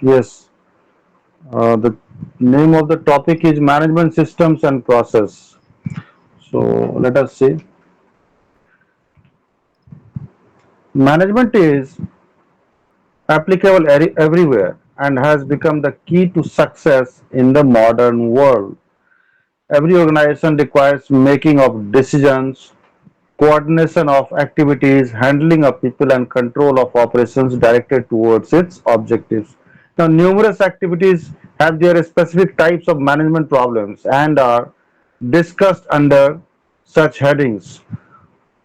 Yes, the name of the topic is management systems and process. So let us see. Management is applicable everywhere and has become the key to success in the modern world. Every organization requires making of decisions, coordination of activities, handling of people, and control of operations directed towards its objectives. Now, numerous activities have their specific types of management problems and are discussed under such headings.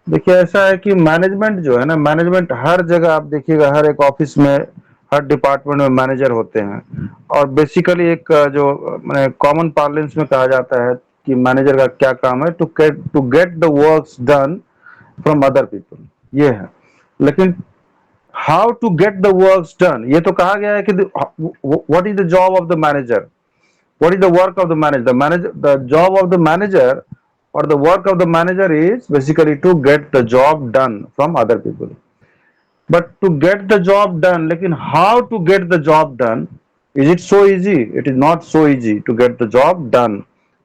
देखिए ऐसा है कि management जो है ना, management हर जगह आप देखिएगा, हर एक ऑफिस में, हर डिपार्टमेंट में मैनेजर होते हैं। और बेसिकली एक जो मैंने कॉमन पार्लेंस में कहा जाता है कि मैनेजर का क्या काम है, to get the works done from other people, ये है। लेकिन how to get the works done, ये तो कहा गया है कि what is the job of the manager, what is the work of the manager. The job of the manager or the work of the manager is basically to get the job done from other people. But to get the job done, लेकिन how to get the job done, is it so easy? It is not so easy to get the job done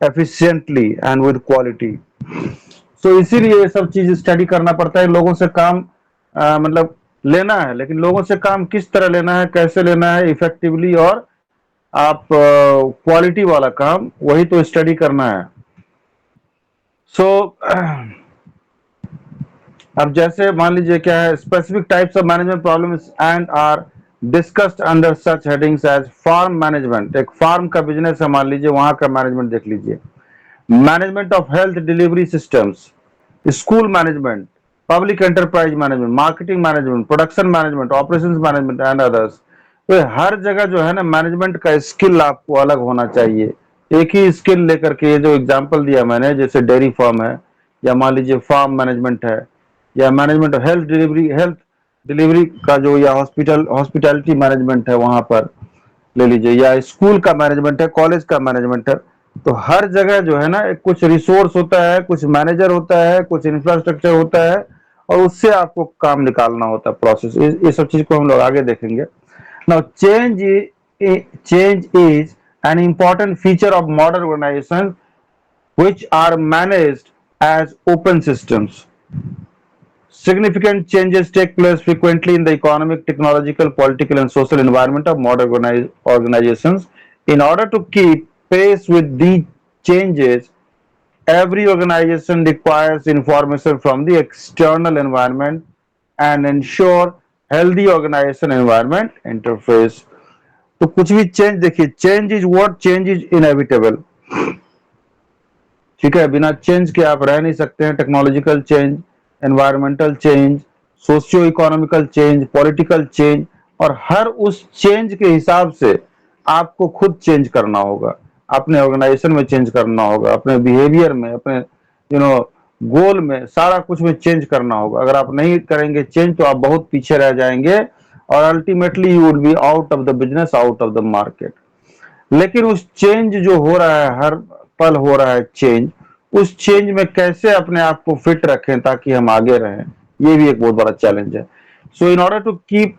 efficiently and with quality. So इसीलिए ये सब चीज study करना पड़ता है। लोगों से काम मतलब लेना है, लेकिन लोगों से काम किस तरह लेना है, कैसे लेना है इफेक्टिवली, और आप क्वालिटी वाला काम, वही तो स्टडी करना है। सो अब जैसे मान लीजिए क्या है, specific types of management problems and are discussed under such headings as farm management. एक फार्म का बिजनेस है, मान लीजिए, वहां का मैनेजमेंट देख लीजिए। Management of health delivery systems, school management, public enterprise management, marketing management, production management, operations management and others. तो हर जगह जो है ना, मैनेजमेंट का स्किल आपको अलग होना चाहिए। एक ही स्किल लेकर के, ये जो एग्जांपल दिया मैंने, जैसे डेयरी फार्म है, या मान लीजिए फार्म मैनेजमेंट है, या मैनेजमेंट ऑफ हेल्थ डिलीवरी का जो, या हॉस्पिटैलिटी मैनेजमेंट है वहां पर ले लीजिए, या स्कूल का मैनेजमेंट है, कॉलेज का मैनेजमेंट है। तो हर जगह जो है ना, कुछ रिसोर्स होता है, कुछ मैनेजर होता है, कुछ इंफ्रास्ट्रक्चर होता है, और उससे आपको काम निकालना होता है, प्रोसेस। ये सब चीज को हम लोग आगे देखेंगे। Now change is an important feature of modern organizations which are managed as open systems. Significant changes take place frequently in the economic, technological, political, and social environment of modern organizations. In order to keep pace with these changes, every organization requires information from the external environment and ensure healthy organization environment interface. तो कुछ भी change देखिए, change is what, change is inevitable. ठीक है, बिना change के आप रह नहीं सकते हैं। Technological change, environmental change, socio economical change, political change, और हर उस चेंज के हिसाब से आपको खुद चेंज करना होगा, अपने ऑर्गेनाइजेशन में चेंज करना होगा, अपने बिहेवियर में, अपने गोल में, सारा कुछ में चेंज करना होगा। अगर आप नहीं करेंगे चेंज, तो आप बहुत पीछे रह जाएंगे, और ultimately you would be out of the business, out of the market. लेकिन उस चेंज जो हो रहा है, हर पल हो रहा है चेंज, उस चेंज में कैसे अपने आप को फिट रखें ताकि हम आगे रहें, ये भी एक बहुत बड़ा चैलेंज है। So in order to keep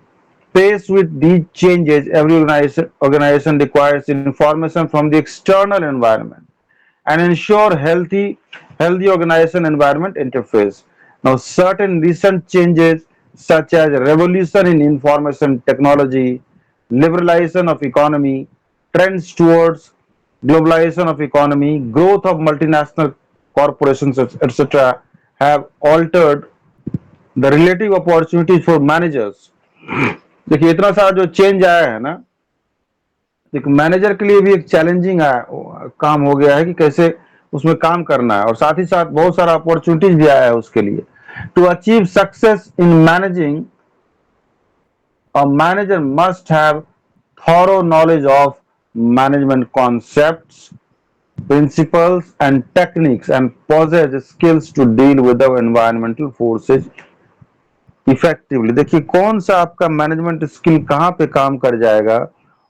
pace with these changes, every organization requires information from the external environment and ensure healthy organization environment interface. Now, certain recent changes such as revolution in information technology, liberalization of economy, trends towards globalization of economy, growth of multinational corporations, etc., have altered the relative opportunities for managers. देखिए इतना सारा जो change आया है ना, एक manager के लिए भी एक चैलेंजिंग काम हो गया है कि कैसे उसमें काम करना है, और साथ ही साथ बहुत सारा अपॉर्चुनिटीज भी आया है उसके लिए। To achieve success in managing, a manager must have thorough knowledge of management concepts, principles and techniques, and possess skills to deal with the environmental forces effectively. देखिए कौन सा आपका मैनेजमेंट स्किल कहाँ पे काम कर जाएगा,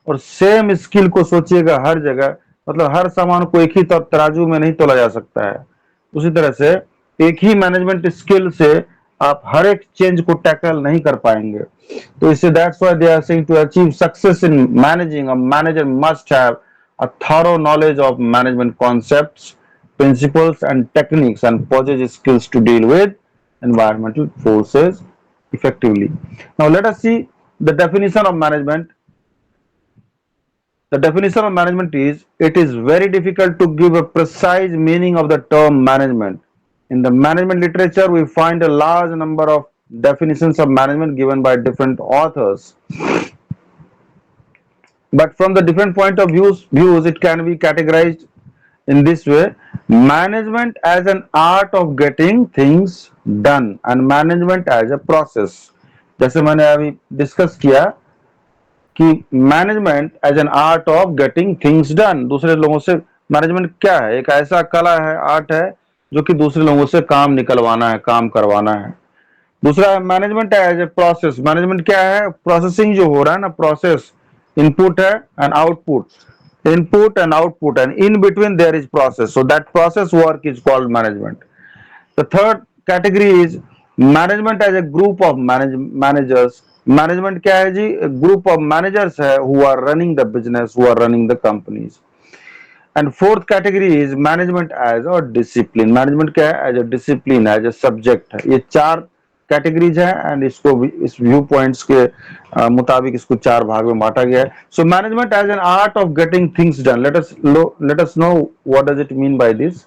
और सेम स्किल को सोचिएगा हर जगह, मतलब हर सामान को एक ही तराजू में नहीं तोला जा सकता है। उसी तरह से एक ही मैनेजमेंट स्किल से आप हर एक चेंज को टैकल नहीं कर पाएंगे। तो इससे that's why they are saying to achieve success in managing a manager must have a thorough knowledge of management concepts, principles, and techniques, and possess skills to deal with environmental forces effectively. Now, let us see the definition of management. The definition of management is it is very difficult to give a precise meaning of the term management. In the management literature, we find a large number of definitions of management given by different authors. But from the different point of views it can be categorized in this way: management as an art of getting things done and management as a process. जैसे मैंने अभी discuss किया कि management as an art of getting things done, दूसरे लोगों से management क्या है, एक ऐसा कला है, आर्ट है जो कि दूसरे लोगों से काम निकलवाना है, काम करवाना है। दूसरा है management as a process, management क्या है, प्रोसेसिंग जो हो रहा है ना, प्रोसेस, इनपुट है and output, input and output and in between there is process, so that process work is called management. The third category is management as a group of managers. Management क्या है जी, group of managers है who are running the business, who are running the companies. And fourth category is management as a discipline. Management क्या है, as a discipline, as a subject है। ये चार categories है and इसको इस व्यू पॉइंट्स के मुताबिक इसको चार भाग में बांटा गया है। So management as an art of getting things done, let us know what does it mean by this.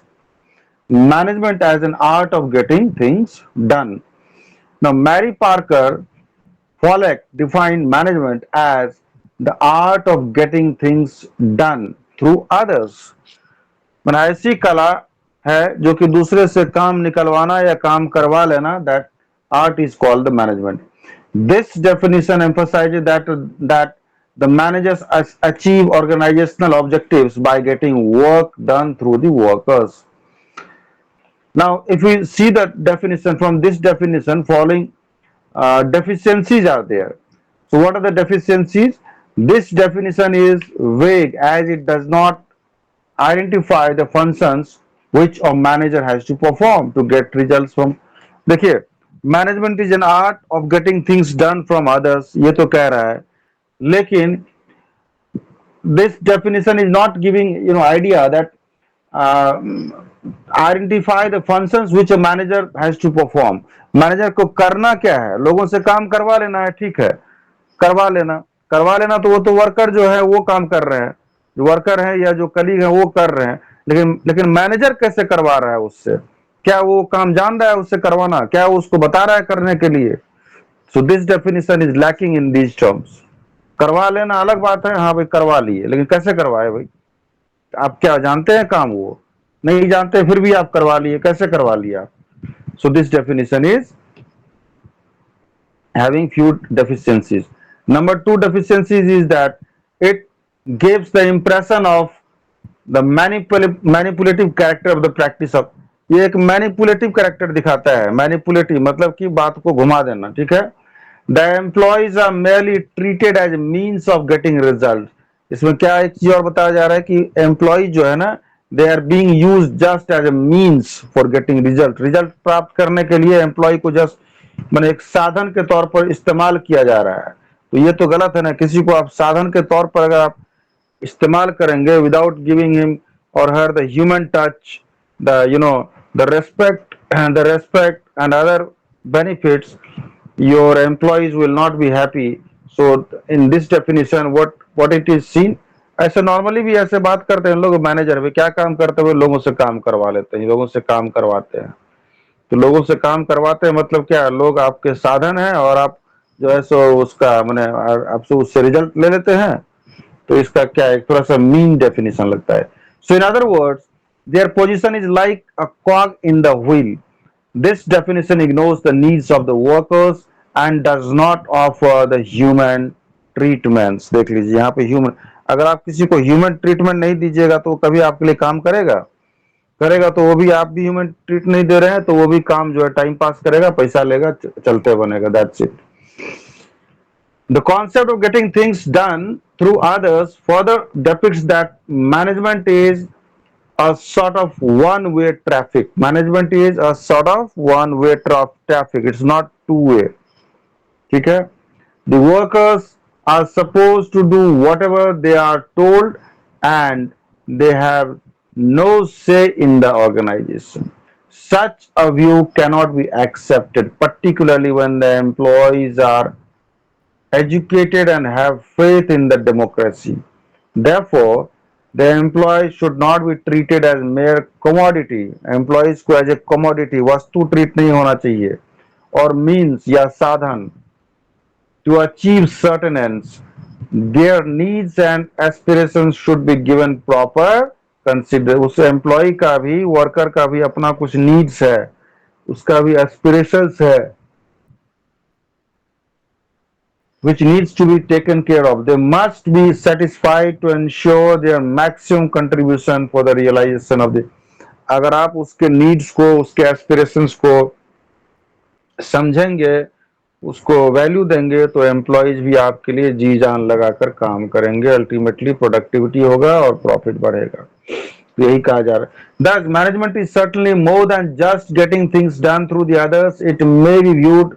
Management as an art of getting things done. Now, Mary Parker Pollack defined management as the art of getting things done through others. मैंने ऐसी कला है जो कि दूसरे से काम निकलवाना या काम करवा लेना, that art is called the management. This definition emphasizes that the managers achieve organizational objectives by getting work done through the workers. Now, if we see the definition, from this definition, following deficiencies are there. So, what are the deficiencies? This definition is vague as it does not identify the functions which a manager has to perform to get results from. देखिए, management is an art of getting things done from others, ये तो कह रहा है, लेकिन this definition is not giving idea that uh, identify the functions which a manager has to perform. Manager को करना क्या है, लोगों से काम करवा लेना है, ठीक है, करवा लेना तो वो तो वर्कर जो है वो काम कर रहे हैं, जो वर्कर है या जो कलीग है वो कर रहे हैं, लेकिन मैनेजर कैसे करवा रहा है उससे, क्या वो काम जान रहा है उससे करवाना, क्या वो उसको बता रहा है करने के लिए। So this definition is lacking in these terms. करवा लेना अलग बात है, हाँ भाई करवा लिए, लेकिन कैसे करवाए भाई, आप क्या जानते हैं काम, वो नहीं जानते फिर भी आप करवा लिए, कैसे करवा लिया। So this definition is having few deficiencies. Number two deficiencies is that it gives the impression of the manipulative character of the practice of, ये एक मैनिपुलेटिव कैरेक्टर दिखाता है। मैनिपुलेटिव मतलब कि बात को घुमा देना, ठीक है। The employees are merely treated as means of getting result. इसमें क्या एक चीज और बताया जा रहा है कि एम्प्लॉय जो है ना, they are being used just as a means for getting result. Result प्राप्त करने के लिए एम्प्लॉय को जस्ट मैंने एक साधन के तौर पर इस्तेमाल किया जा रहा है। तो ये तो गलत है ना, किसी को आप साधन के तौर पर अगर आप इस्तेमाल करेंगे विदाउट गिविंग हिम और हर the human touch, the respect and other benefits, your employees will not be happy. So in this definition what it is seen, ऐसे नॉर्मली भी ऐसे बात करते हैं लोग, मैनेजर भी क्या काम करते हुए लोगों से काम करवा लेते हैं, लोगों से काम करवाते हैं। तो लोगों से काम करवाते हैं मतलब क्या, लोग आपके साधन है और आप जो है सो उसका मैंने आपसे उससे रिजल्ट ले लेते हैं। तो इसका क्या एक थोड़ा सा मीन डेफिनेशन लगता है। So in other words their position is like a cog in the wheel. This definition ignores the needs of the workers and does not offer the human treatments. देख लीजिए यहाँ पे ह्यूमन, अगर आप किसी को ह्यूमन ट्रीटमेंट नहीं दीजिएगा तो कभी आपके लिए काम करेगा तो वो भी, आप भी ह्यूमन ट्रीट नहीं दे रहे हैं तो वो भी काम जो है टाइम पास करेगा, पैसा लेगा, चलते बनेगा, that's it. The concept of getting things done through others further depicts that management is a sort of one-way traffic. Management is a sort of one-way traffic. It's not two-way. ठीक है? The workers are supposed to do whatever they are told, and they have no say in the organization. Such a view cannot be accepted, particularly when the employees are educated and have faith in the democracy. Therefore, the employee should not be treated as mere commodity. Employees को as a commodity वस्तु treat नहीं होना चाहिए, और means या साधन to achieve certain ends. Their needs and aspirations should be given proper consider. उस employ का भी, वर्कर का भी अपना कुछ नीड्स है, उसका भी एस्पिरेशंस है, which needs to be taken care of. They must be satisfied to ensure their maximum contribution for the realization of the. अगर आप उसके नीड्स को, उसके एस्पिरेशंस को समझेंगे, उसको वैल्यू देंगे, तो एम्प्लॉयज भी आपके लिए जी जान लगाकर काम करेंगे. अल्टीमेटली प्रोडक्टिविटी होगा और प्रॉफिट बढ़ेगा. तो यही कहा जा रहा है. Thus, management is certainly more than just getting things done through the others. It may be viewed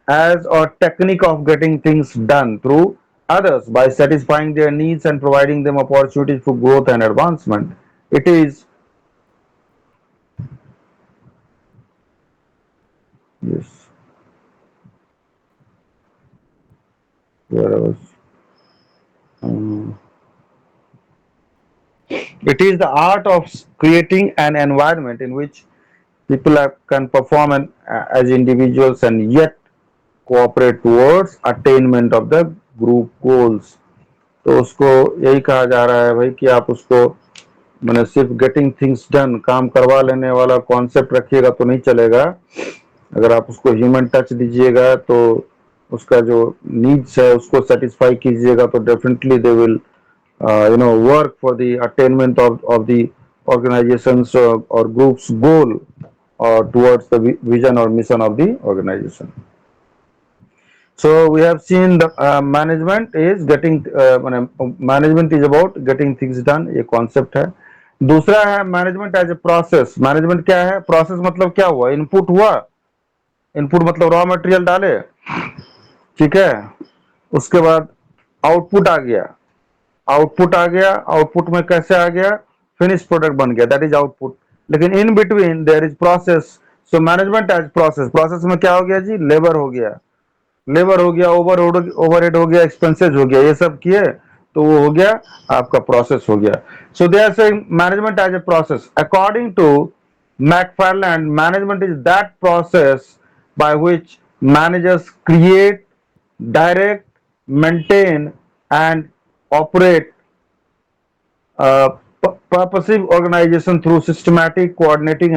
as a technique of getting things done through others by satisfying their needs and providing them opportunities for growth and advancement. It is, yes, where I was. um, It is the art of creating an environment in which people can perform as individuals and yet cooperate towards attainment of the group goals. तो उसको यही कहा जा रहा है भाई कि आप उसको मैंने सिर्फ गेटिंग थिंग्स डन, काम करवा लेने वाला कॉन्सेप्ट रखिएगा तो नहीं चलेगा. अगर आप उसको ह्यूमन टच दीजिएगा, तो उसका जो नीड्स है उसको सेटिस्फाई कीजिएगा, तो definitely they will work for the attainment of the organization's or group's goal or towards the vision or mission of the organization. So we have seen the management is getting management is about getting things done. ये concept है. दूसरा है management as a process. Management क्या है? Process मतलब क्या हुआ? Input हुआ. इनपुट मतलब रॉ मटेरियल डाले, ठीक है, उसके बाद आउटपुट आ गया. आउटपुट आ गया, आउटपुट में कैसे आ गया? फिनिश प्रोडक्ट बन गया, दैट इज आउटपुट. लेकिन in between there is process. So management as process. Process में क्या हो गया जी? लेबर हो गया, लेबर हो गया, ओवरहेड हो गया, एक्सपेंसेस हो गया, ये सब किए तो वो हो गया आपका प्रोसेस हो गया. So they are saying management as a process. According to McFarland, management is that process by which managers create, direct, maintain, and operate purposive organization through systematic, coordinated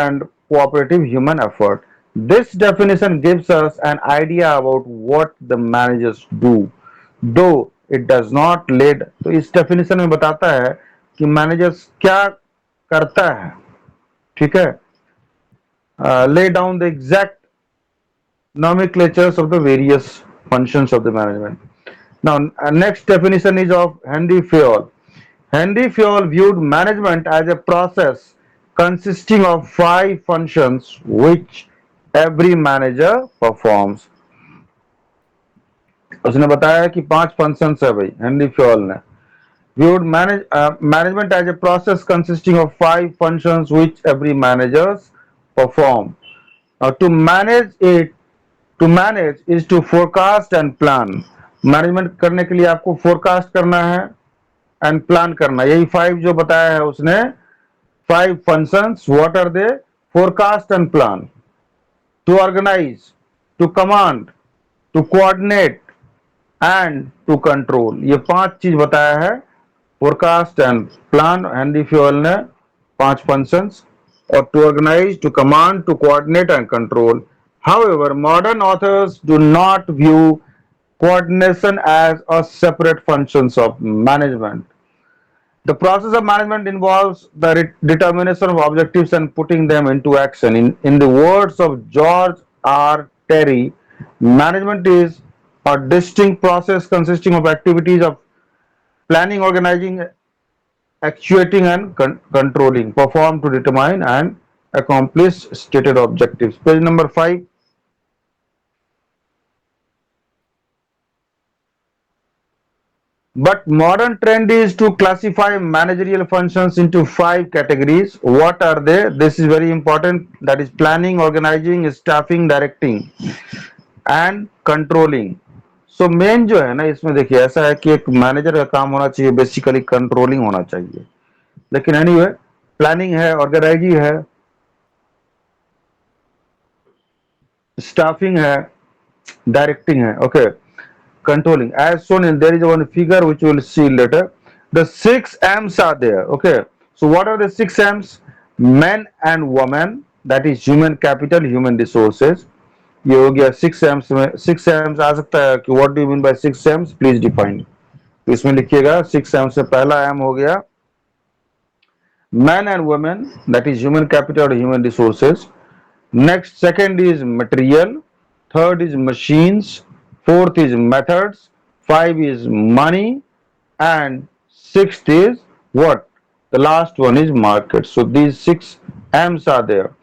and cooperative human effort. This definition gives us an idea about what the managers do, though it does not lead. तो इस definition में बताता है कि managers क्या करता है, ठीक है, lay down the exact nomenclatures of the various functions of the management. Now, next definition is of Henry Fayol. Henry Fayol viewed management as a process consisting of 5 functions which every manager performs. उसने बताया कि 5 functions है भाई, Henry Fayol ने. Viewed management as a process consisting of 5 functions which every managers perform. To manage is to forecast and plan. Management करने के लिए आपको फोरकास्ट करना है एंड प्लान करना. यही 5 जो बताया है उसने, 5 functions. What are they? Forecast and plan, to organise, to command, to coordinate and to control. ये 5 चीज बताया है. Forecast and plan, Henri Fayol ने 5 functions. Or to organize, to command, to coordinate and control. However, modern authors do not view coordination as a separate functions of management. The process of management involves the determination of objectives and putting them into action. In the words of George R. Terry, management is a distinct process consisting of activities of planning, organizing, actuating and controlling, perform to determine and accomplish stated objectives. Page number 5. But modern trend is to classify managerial functions into 5 categories. What are they? This is very important. That is planning, organizing, staffing, directing and controlling. So main जो है ना इसमें देखिए ऐसा है कि एक manager का काम होना चाहिए बेसिकली कंट्रोलिंग होना चाहिए, लेकिन एनीवे प्लानिंग है, ऑर्गेनाइजिंग है, स्टाफिंग है, directing hai, okay, controlling. As shown in there is one figure which we will see later. The 6 M's are there, okay. So what are the 6 M's? Men and women, that is human capital, human resources. ये हो गया 6 M's में 6 M's आ सकता है कि what do you mean by 6 M's, please define. तो इसमें लिखिएगा 6 M's से पहला M हो गया men and women, that is human capital or human resources. Next, second is material, third is machines, fourth is methods, five is money, and sixth is what? The last one is market. So these 6 M's are there.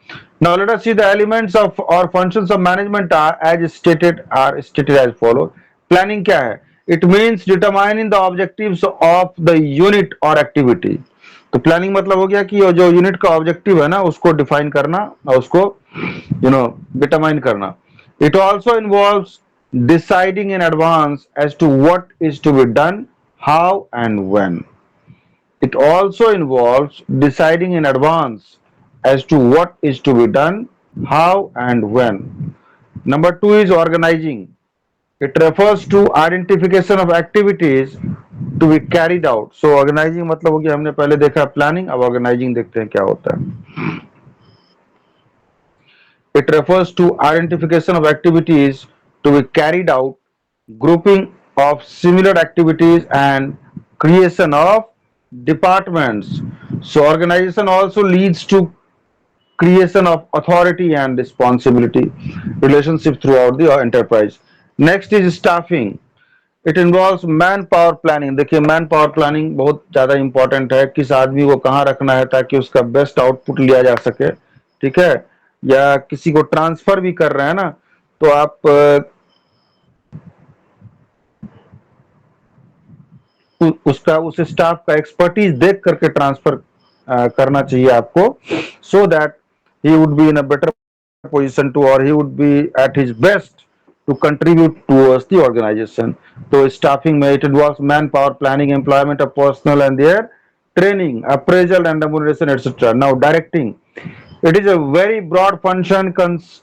Now let us see the elements of or functions of management are stated as follow. Planning क्या है? It means determining the objectives of the unit or activity. तो planning मतलब हो गया कि जो unit का objective है ना उसको डिफाइन करना और उसको डिटरमाइन करना. It also involves deciding in advance as to what is to be done, how and when. It also involves deciding in advance as to what is to be done, how and when. Number 2 is organizing. It refers to identification of activities to be carried out. So organizing मतलब हो गया, हमने पहले देखा planning, अब organizing देखते हैं क्या होता है. It refers to identification of activities to be carried out, grouping of similar activities and creation of departments. So organization also leads to creation of authority and responsibility relationship throughout the enterprise. Next is staffing. It involves man power planning. देखिए man power planning बहुत ज्यादा important है, किस आदमी को कहाँ रखना है ताकि उसका बेस्ट आउटपुट लिया जा सके, ठीक है. या किसी को ट्रांसफर भी कर रहे हैं ना तो आप उसका उस स्टाफ का एक्सपर्टीज देख करके ट्रांसफर करना चाहिए आपको, so that he would be in a better position to, or he would be at his best to contribute towards the organization. So staffing may it involves manpower planning, employment of personnel and their training, appraisal and remuneration, etc. Now directing, it is a very broad function concerned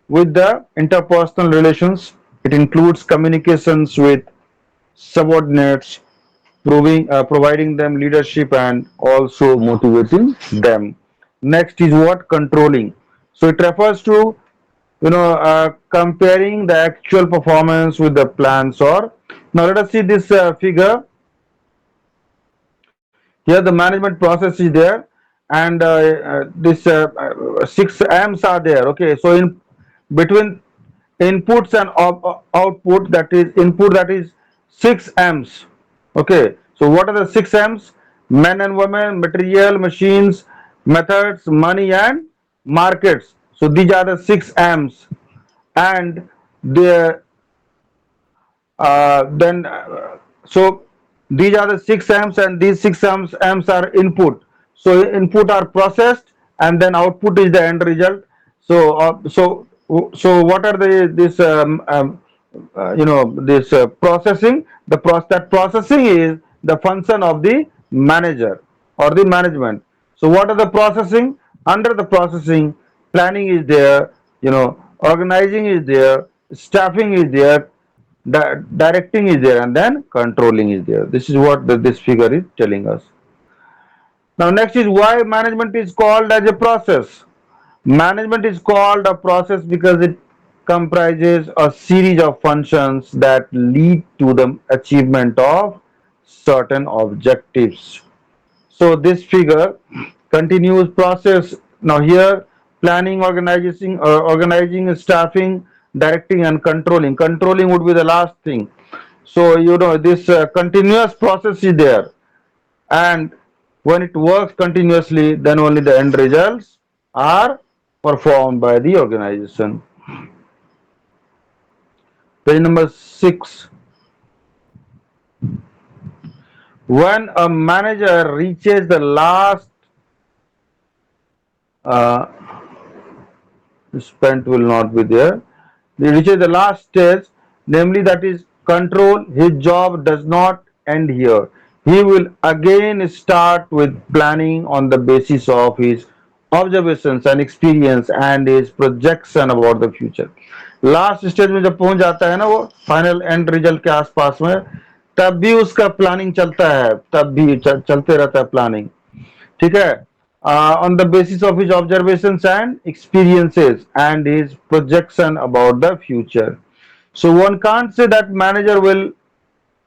with the interpersonal relations. It includes communications with subordinates, providing them leadership and also motivating them. Next is what? Controlling. So it refers to comparing the actual performance with the plans. Or now let us see this figure. Here the management process is there, and this 6 M's are there. Okay, so in between inputs and output, that is input, that is 6 M's. Okay, so what are the 6 M's? Men and women, material, machines, methods, money and markets. So these are the 6 M's, and the then so these are the 6 M's, and these 6 M's are input. So input are processed, and then output is the end result. So what are the this this processing? That processing is the function of the manager or the management. So what are the processing? Under the processing, planning is there, organizing is there, staffing is there, directing is there, and then controlling is there. This is what this figure is telling us. Now next is why management is called as a process. Management is called a process because it comprises a series of functions that lead to the achievement of certain objectives. So this figure continues process. Now here planning, organizing, staffing, directing and controlling. Controlling would be the last thing. So this continuous process is there, and when it works continuously, then only the end results are performed by the organization. Page number 6. When a manager reaches the last uh, spent will not be there. He reaches the last stage, namely that is control. His job does not end here. He will again start with planning on the basis of his observations and experience and his projection about the future. Last stage में जब पहुंच जाता है ना, वो final and result के आसपास में, तब भी उसका प्लानिंग चलता है, तब भी चलते रहता है प्लानिंग, ठीक है, on the basis of his observations and experiences and his projection about the future. So one can't say that manager will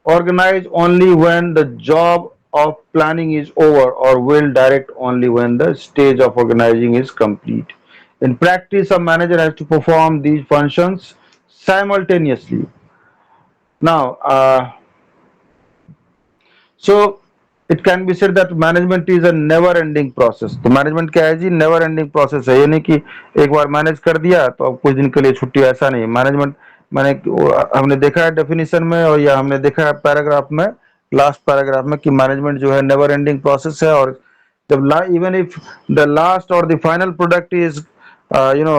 organize only when the job of planning is over, or will direct only when the stage of organizing is complete. In practice, a manager has to perform these functions simultaneously. Now, so it can be said that management is a never ending process. तो management क्या है जी? Never ending process है, ये नहीं कि एक बार manage कर दिया तो अब कुछ दिन के लिए छुट्टी, ऐसा नहीं। मैनेजमेंट मैंने हमने देखा है डेफिनेशन में, और या हमने देखा है पैराग्राफ में, लास्ट पैराग्राफ में, कि मैनेजमेंट जो है नेवर एंडिंग प्रोसेस है। और जब इवन इफ द लास्ट और the final product is you know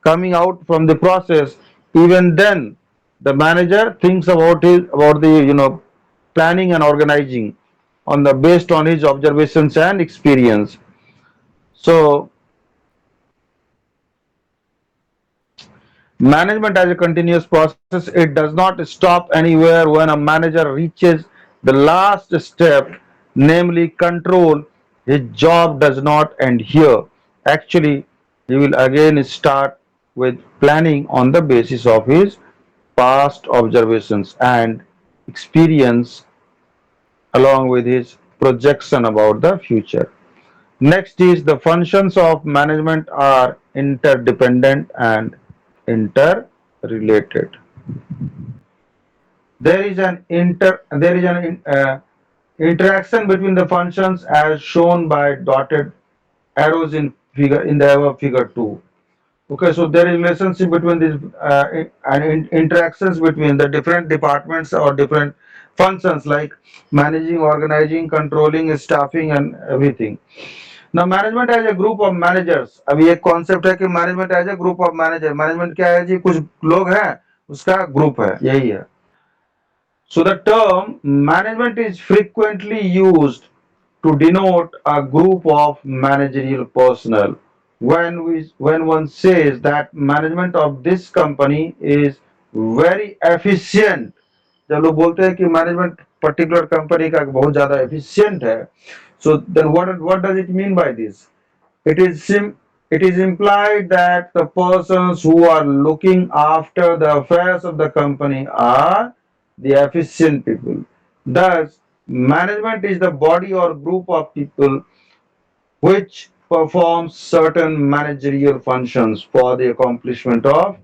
coming out from the process, even then the manager thinks about the planning and organizing on the based on his observations and experience. So management as a continuous process, it does not stop anywhere. When a manager reaches the last step, namely control, his job does not end here. Actually, he will again start with planning on the basis of his past observations and experience, along with his projection about the future. Next is the functions of management are interdependent and interrelated. There is an interaction between the functions as shown by dotted arrows in the above figure 2. Okay, so there is relationship between these and interactions between the different departments or different functions, like managing, organizing, controlling, staffing, and everything. Now management as a group of managers, अभी एक concept है कि management as a group of manager. Management क्या है जी? कुछ लोग हैं, उसका ग्रुप है, यही है। So the term management is frequently used to denote a group of managerial personnel. When one says that management of this company is very efficient, जब लोग बोलते हैं कि मैनेजमेंट पर्टिकुलर कंपनी का बहुत ज्यादा एफिशिएंट है, so then what does it mean by this? It is implied that the persons who are looking after the affairs of the company are the efficient people. Thus, management is the body or group of people which performs certain managerial functions for the accomplishment of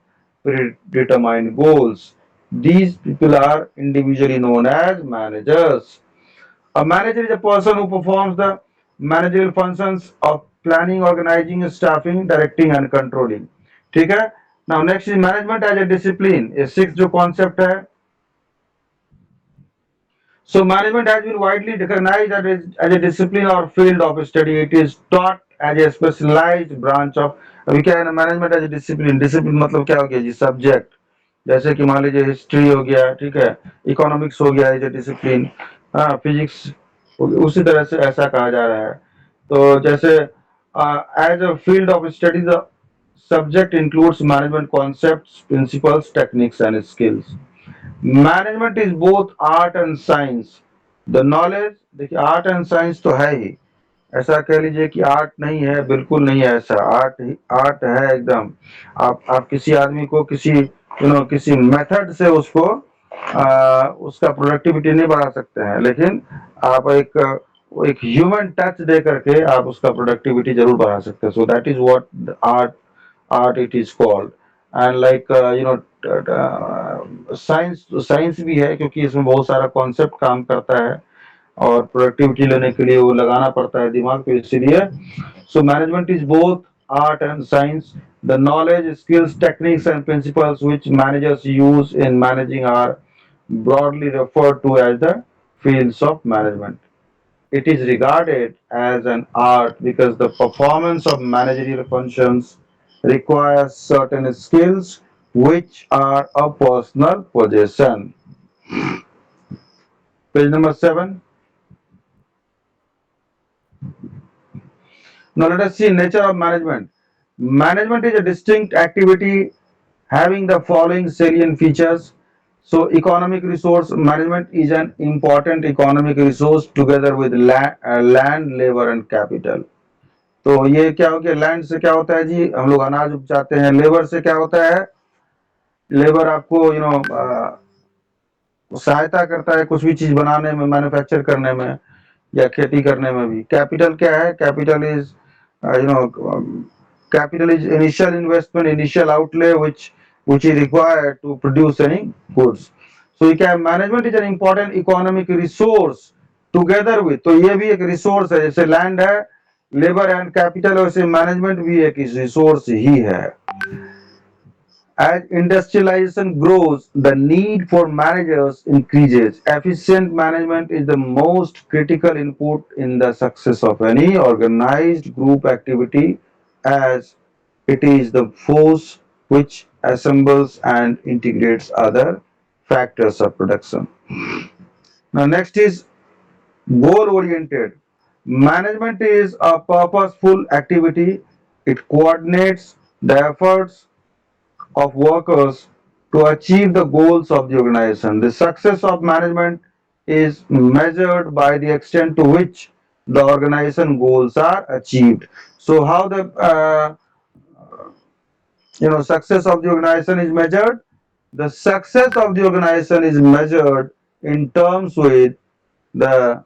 predetermined goals. These people are individually known as managers. A manager is a person who performs the managerial functions of planning, organizing, staffing, directing and controlling. ठीक है? Now next is management as a discipline. ये sixth जो concept है, so management has been widely recognized as a discipline or field of study. It is taught as a specialized branch of, अभी क्या है ना, management as a discipline. Discipline मतलब क्या हो गया जी? सब्जेक्ट। जैसे कि मान लीजिए हिस्ट्री हो गया, ठीक है, इकोनॉमिक्स हो गया एज ए डिसिप्लिन, हाँ, फिजिक्स, उसी तरह से ऐसा कहा जा रहा है। तो जैसे as a field of study the subject includes management concepts, principles, techniques and skills. Management is both art and science. The knowledge, देखिए आर्ट एंड साइंस तो है ही, ऐसा कह लीजिए कि आर्ट नहीं है, बिल्कुल नहीं है ऐसा, आर्ट ही आर्ट है एकदम। आप किसी आदमी को किसी मेथड से उसको उसका प्रोडक्टिविटी नहीं बढ़ा सकते हैं, लेकिन आप एक ह्यूमन टच दे करके आप उसका प्रोडक्टिविटी जरूर बढ़ा सकते हैं। So that is what art it is called. And like science science भी है, क्योंकि इसमें बहुत सारा कॉन्सेप्ट काम करता है और प्रोडक्टिविटी लेने के लिए वो लगाना पड़ता है दिमाग, तो इसीलिए so management is both art and science. The knowledge, skills, techniques, and principles which managers use in managing are broadly referred to as the fields of management. It is regarded as an art because the performance of managerial functions requires certain skills which are a personal possession. Page number 7. Now let us see nature of management. Management is a distinct activity having the following salient features. So economic resource management is an important economic resource together with land, labor and capital. तो ये क्या हो गया, land से क्या होता है जी, हम लोग अनाज उपजाते हैं। लेबर से क्या होता है, लेबर आपको सहायता करता है कुछ भी चीज बनाने में, मैन्युफैक्चर करने में या खेती करने में भी। कैपिटल क्या है, capital is capital is initial investment, initial outlay which is required to produce any goods. So management is an important economic resource together with, तो ये भी एक रिसोर्स है, जैसे लैंड है, लेबर एंड कैपिटल, वैसे मैनेजमेंट भी एक रिसोर्स ही है। As industrialization grows, the need for managers increases. Efficient management is the most critical input in the success of any organized group activity, as it is the force which assembles and integrates other factors of production. Now, next is goal oriented. Management is a purposeful activity. It coordinates the efforts of workers to achieve the goals of the organization. The success of management is measured by the extent to which the organization goals are achieved. So how the success of the organization is measured? The success of the organization is measured in terms with the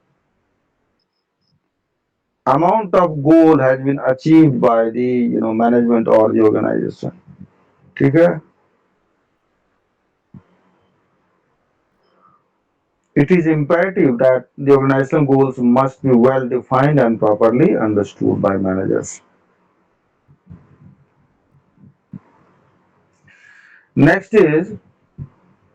amount of goal has been achieved by the management or the organization. ठीक है? It is imperative that the organizational goals must be well defined and properly understood by managers. Next is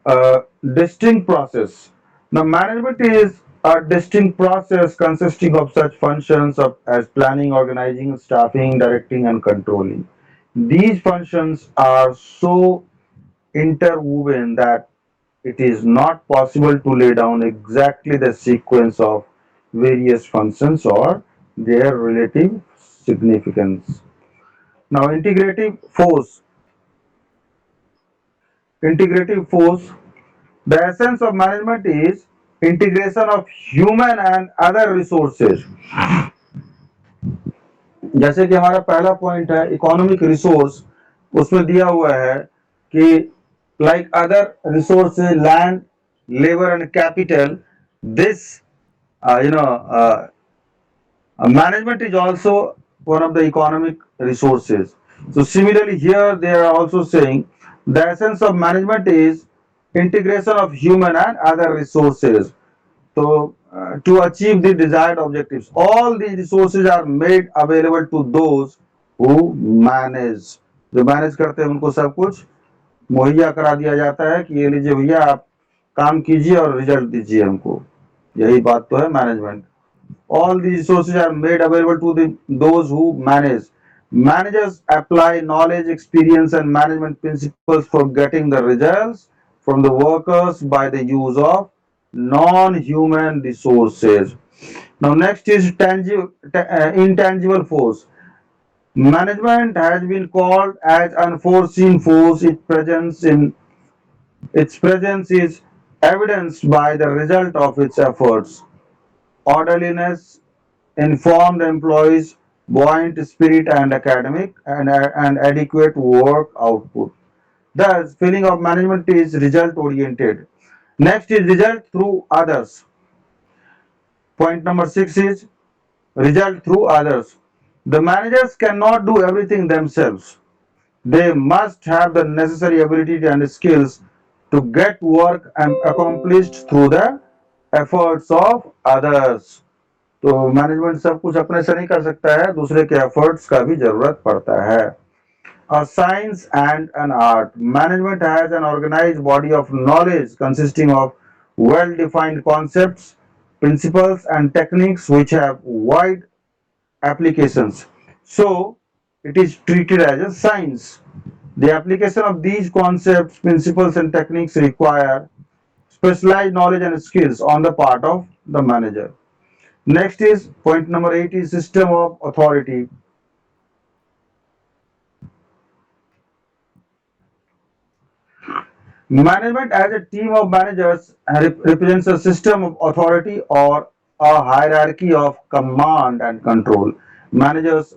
a distinct process. Now, management is a distinct process consisting of such functions as planning, organizing, staffing, directing, and controlling. These functions are so interwoven that it is not possible to lay down exactly the sequence of various functions or their relative significance. Now, integrative force, the essence of management is integration of human and other resources. जैसे कि हमारा पहला point है economic resource, उसमें दिया हुआ है कि like other resources, land, labor and capital, this management is also one of the economic resources. So similarly here they are also saying the essence of management is integration of human and other resources. So to achieve the desired objectives, all these resources are made available to those who manage. जो manage करते हैं उनको सब कुछ मुहैया करा दिया जाता है कि ये लीजिए भैया आप काम कीजिए और रिजल्ट दीजिए हमको। यही बात तो है management. All these resources are made available to those who manage. Managers apply knowledge, experience, and management principles for getting the results from the workers by the use of non-human resources. Now, next is intangible force. Management has been called as unforeseen force. Its presence is evidenced by the result of its efforts. Orderliness, informed employees, buoyant spirit and academic and adequate work output. Thus, feeling of management is result oriented. Next is result through others. Point number 6 is result through others. The managers cannot do everything themselves. They must have the necessary ability and skills to get work and accomplished through the efforts of others. तो management सब कुछ अपने से नहीं कर सकता है, दूसरे के एफर्ट्स का भी जरूरत पड़ता है. A science and an art. Management has an organized body of knowledge consisting of well-defined concepts, principles, and techniques which have wide applications. So, it is treated as a science. The application of these concepts, principles, and techniques require specialized knowledge and skills on the part of the manager. Next is point number 8 is system of authority. Management as a team of managers represents a system of authority or a hierarchy of command and control. Managers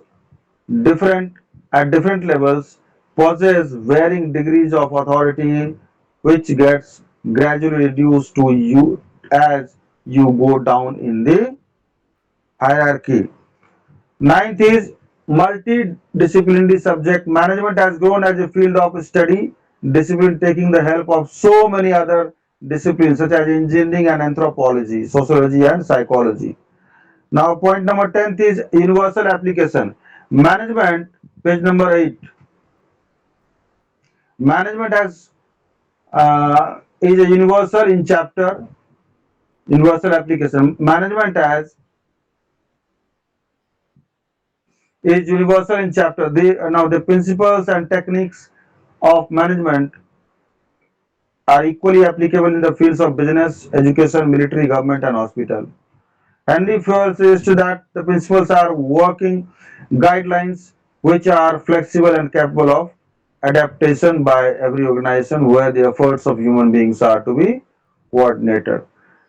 different at different levels possess varying degrees of authority which gets gradually reduced to you as you go down in the hierarchy. Ninth is multidisciplinary subject. Management has grown as a field of study, discipline taking the help of so many other disciplines such as engineering and anthropology, sociology and psychology. Now point number 10th is universal application. Management, page number 8. Management has is a universal in chapter universal application. Management has is universal in chapter. Now the principles and techniques of management are equally applicable in the fields of business, education, military, government, and hospital. Henry Fowler says to that the principles are working guidelines which are flexible and capable of adaptation by every organization where the efforts of human beings are to be coordinated.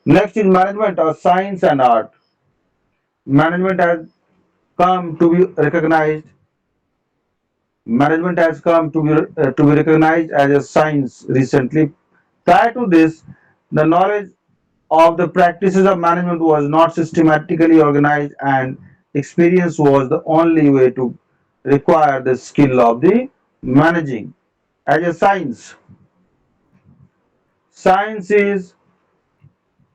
Next is management or science and art. Management has come to be recognized Management has come to be recognized as a science recently. Prior to this, the knowledge of the practices of management was not systematically organized, and experience was the only way to require the skill of the managing. As a science is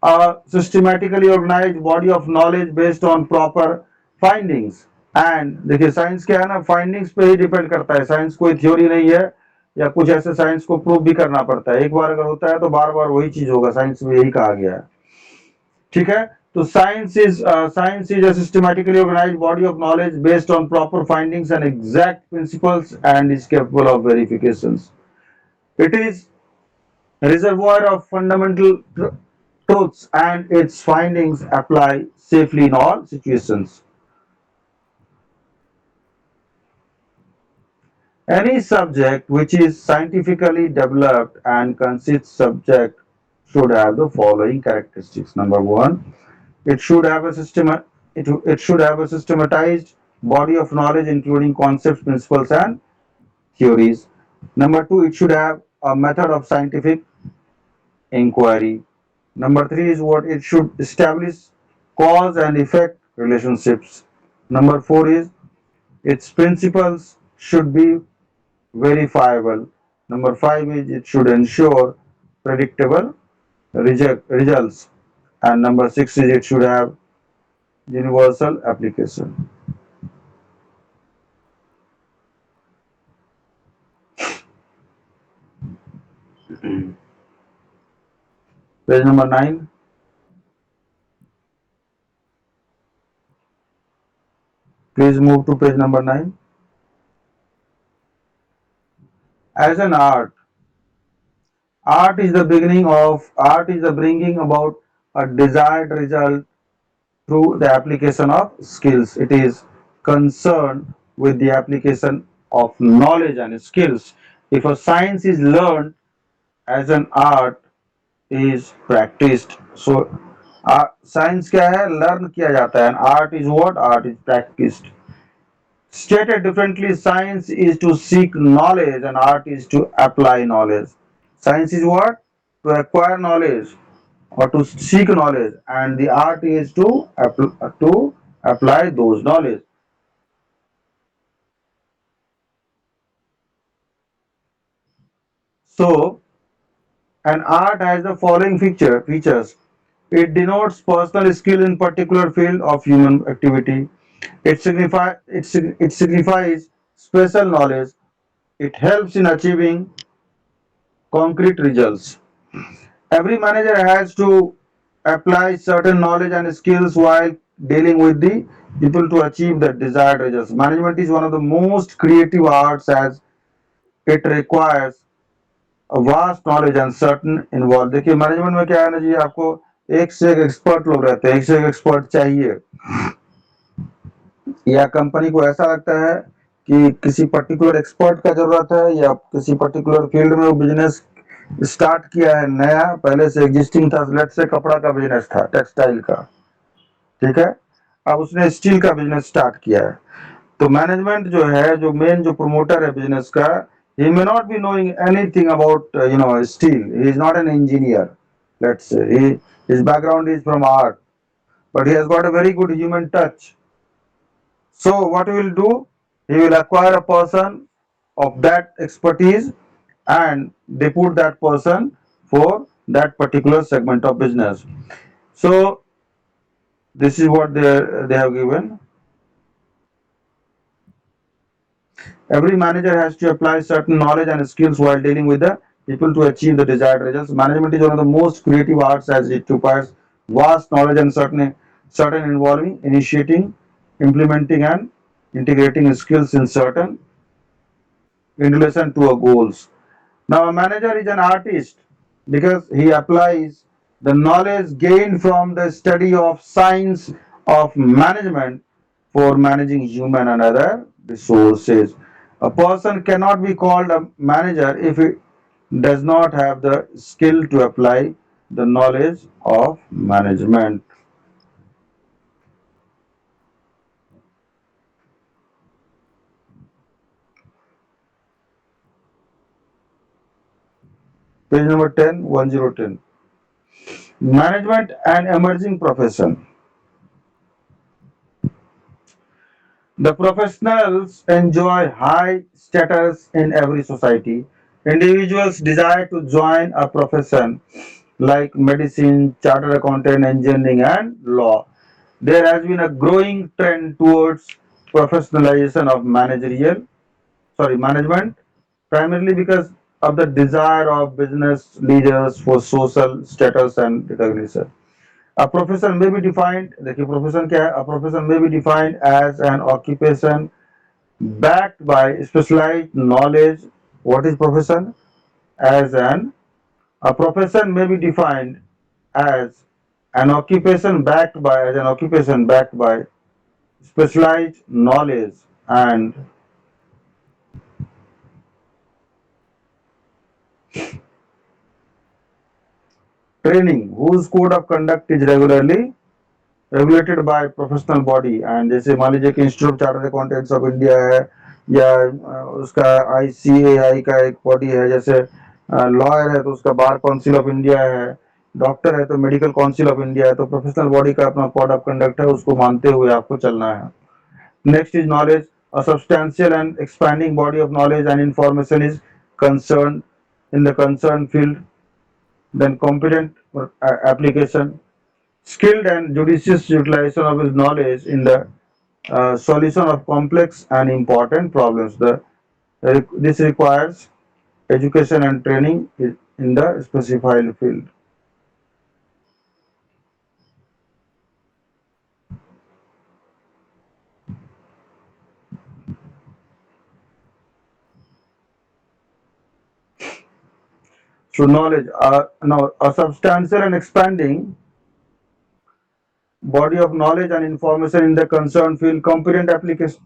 a systematically organized body of knowledge based on proper findings. And देखिए science क्या है ना, findings पे ही depend करता है. Science कोई theory नहीं है या कुछ ऐसे साइंस को प्रूव भी करना पड़ता है. एक बार अगर होता है तो बार बार वही चीज होगा. साइंस में यही कहा गया है. ठीक है. तो science is a systematically organised body of knowledge based on proper findings and exact principles and is capable of verifications. It is reservoir of fundamental truths and its findings apply safely in all situations. Any subject which is scientifically developed and consists subject should have the following characteristics. Number one, it should have a it should have a systematized body of knowledge including concepts, principles, and theories. Number two, it should have a method of scientific inquiry. Number three is what it should establish cause and effect relationships. Number four is its principles should be verifiable. Number five is it should ensure predictable results. And number six is it should have universal application. Page number 9. Please move to page number 9. As an art is the bringing about a desired result through the application of skills. It is concerned with the application of knowledge and skills. If a science is learned as an art is practiced. So science क्या है, learn किया जाता है. Art is what, art is practised. Stated differently, science is to seek knowledge and art is to apply knowledge. Science is what? To acquire knowledge or to seek knowledge, and the art is to apply those knowledge. So An art has the following features. It denotes personal skill in particular field of human activity. It signifies special knowledge. It helps in achieving concrete results. Every manager has to apply certain knowledge and skills while dealing with the people to achieve the desired results. Management is one of the most creative arts as it requires vast knowledge and certain involve. देखिए management में क्या है ना जी, आपको एक से एक expert लोग रहते हैं, एक से एक एक्सपर्ट चाहिए. या कंपनी को ऐसा लगता है कि किसी पर्टिकुलर एक्सपर्ट का जरूरत है, या किसी पर्टिकुलर फील्ड में वो बिजनेस स्टार्ट किया है नया, पहले से एग्जिस्टिंग था, लेट से कपड़ा का बिजनेस था, टेक्सटाइल का, ठीक है, अब उसने स्टील का बिजनेस स्टार्ट किया है. तो मैनेजमेंट जो है, जो मेन जो प्रोमोटर है बिजनेस का, he may not be knowing anything about steel. He is not an engineer, let's say. His background is from art, but he has got a very good human touch. So what he will do, he will acquire a person of that expertise, and they put that person for that particular segment of business. So this is what they have given. Every manager has to apply certain knowledge and skills while dealing with the people to achieve the desired results. Management is one of the most creative arts as it requires vast knowledge and certain involving initiating, implementing, and integrating skills in relation to our goals. Now, a manager is an artist because he applies the knowledge gained from the study of science of management for managing human and other resources. A person cannot be called a manager if he does not have the skill to apply the knowledge of management. Page number 10, 1010. Management and emerging profession. The professionals enjoy high status in every society. Individuals desire to join a profession like medicine, chartered accountant, engineering, and law. There has been a growing trend towards professionalization of management, primarily because of the desire of business leaders for social status and recognition. A profession may be defined, देखिए profession क्या है, a profession may be defined as an occupation backed by specialized knowledge. What is profession? As an A profession may be defined as an occupation backed by specialized knowledge and training whose code of conduct is regularly regulated by professional body. And जैसे मान लीजिए कि institute of chartered accountants of India है, या उसका ICAI का एक body है, जैसे लॉयर है तो उसका बार काउंसिल ऑफ इंडिया है, डॉक्टर है तो मेडिकल काउंसिल ऑफ इंडिया है. तो प्रोफेशनल बॉडी का अपना कोड ऑफ कंडक्ट है, उसको मानते हुए आपको चलना है. Next is knowledge. A substantial and expanding body of knowledge and information is concerned in the concerned field. Then competent application, skilled and judicious utilization of his knowledge in the solution of complex and important problems. This requires education and training in the specified field. So knowledge, now a substantial and expanding body of knowledge and information in the concerned field, competent application.